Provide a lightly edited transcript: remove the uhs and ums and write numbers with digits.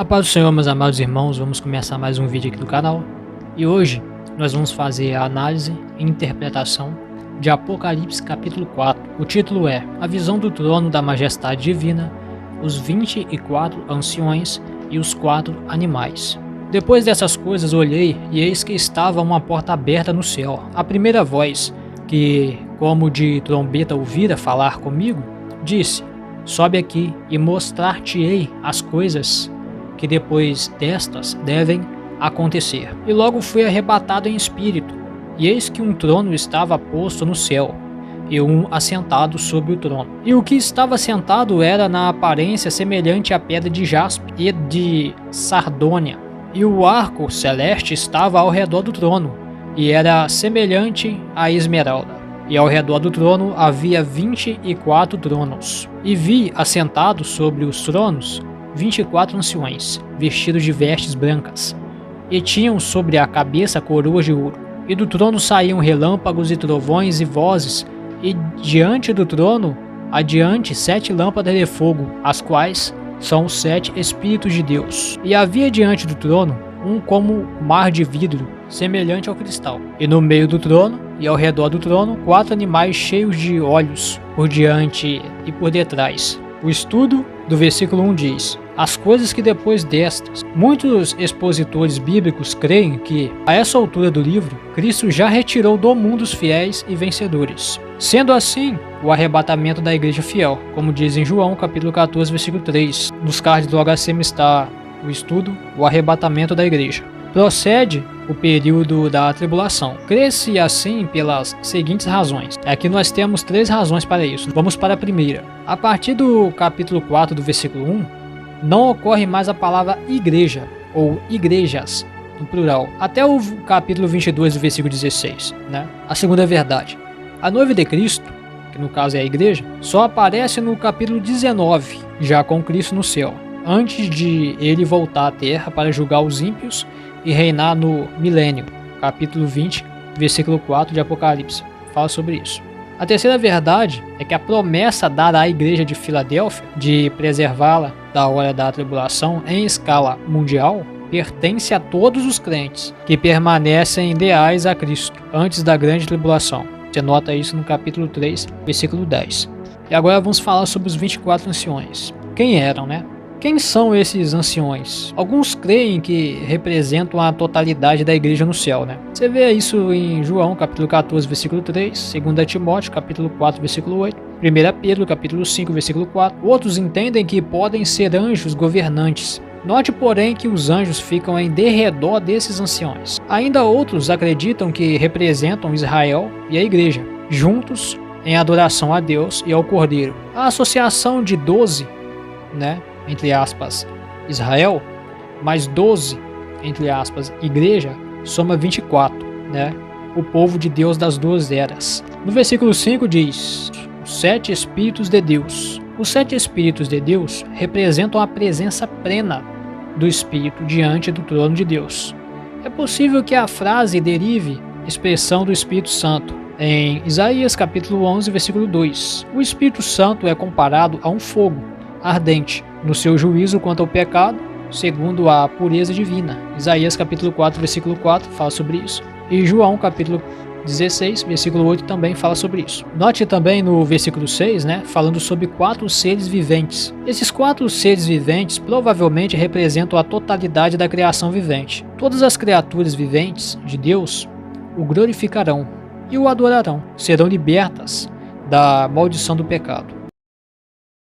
A paz do Senhor, meus amados irmãos, vamos começar mais um vídeo aqui do canal. E hoje nós vamos fazer a análise e interpretação de Apocalipse capítulo 4. O título é A Visão do Trono da Majestade Divina, os 24 anciões e os 4 animais. Depois dessas coisas olhei, e eis que estava uma porta aberta no céu. A primeira voz, que como de trombeta ouvira falar comigo, disse: sobe aqui e mostrar-te-ei as coisas que depois destas devem acontecer. E logo fui arrebatado em espírito, e eis que um trono estava posto no céu, e um assentado sobre o trono. E o que estava sentado era na aparência semelhante à pedra de jaspe e de sardônia. E o arco celeste estava ao redor do trono, e era semelhante à esmeralda. E ao redor do trono havia 24 tronos. E vi assentados sobre os tronos 24 anciões, vestidos de vestes brancas, e tinham sobre a cabeça coroas de ouro. E do trono saíam relâmpagos e trovões e vozes, e diante do trono, adiante 7 lâmpadas de fogo, as quais são os 7 Espíritos de Deus. E havia diante do trono um como mar de vidro, semelhante ao cristal. E no meio do trono, e ao redor do trono, 4 animais cheios de olhos, por diante e por detrás. O estudo do versículo 1 diz: as coisas que depois destas. Muitos expositores bíblicos creem que, a essa altura do livro, Cristo já retirou do mundo os fiéis e vencedores. Sendo assim, o arrebatamento da igreja fiel, como diz em João capítulo 14, versículo 3. Nos cards do HCM está o estudo, o arrebatamento da igreja. Procede o período da tribulação. Cresce assim pelas seguintes razões. Aqui nós temos 3 razões para isso. Vamos para a primeira. A partir do capítulo 4 do versículo 1, não ocorre mais a palavra igreja ou igrejas, no plural, até o capítulo 22 do versículo 16. A segunda verdade. A noiva de Cristo, que no caso é a igreja, só aparece no capítulo 19, já com Cristo no céu, antes de ele voltar à terra para julgar os ímpios e reinar no milênio. Capítulo 20, versículo 4 de Apocalipse, fala sobre isso. A terceira verdade é que a promessa dada à igreja de Filadélfia de preservá-la da hora da tribulação em escala mundial pertence a todos os crentes que permanecem leais a Cristo antes da grande tribulação. Você nota isso no capítulo 3, versículo 10. E agora vamos falar sobre os 24 anciões. Quem eram, Quem são esses anciões? Alguns creem que representam a totalidade da igreja no céu, Você vê isso em João, capítulo 14, versículo 3, 2 Timóteo, capítulo 4, versículo 8, 1 Pedro, capítulo 5, versículo 4. Outros entendem que podem ser anjos governantes. Note, porém, que os anjos ficam em derredor desses anciões. Ainda outros acreditam que representam Israel e a igreja, juntos em adoração a Deus e ao Cordeiro. A associação de 12, entre aspas, Israel, mais 12, entre aspas, igreja, soma 24, o povo de Deus das 2 eras. No versículo 5 diz: os 7 Espíritos de Deus. Os 7 Espíritos de Deus representam a presença plena do Espírito diante do trono de Deus. É possível que a frase derive expressão do Espírito Santo. Em Isaías capítulo 11, versículo 2, o Espírito Santo é comparado a um fogo ardente no seu juízo quanto ao pecado, segundo a pureza divina. Isaías capítulo 4, versículo 4 fala sobre isso. E João capítulo 16, versículo 8 também fala sobre isso. Note também no versículo 6, falando sobre 4 seres viventes. Esses 4 seres viventes provavelmente representam a totalidade da criação vivente. Todas as criaturas viventes de Deus o glorificarão e o adorarão. Serão libertas da maldição do pecado.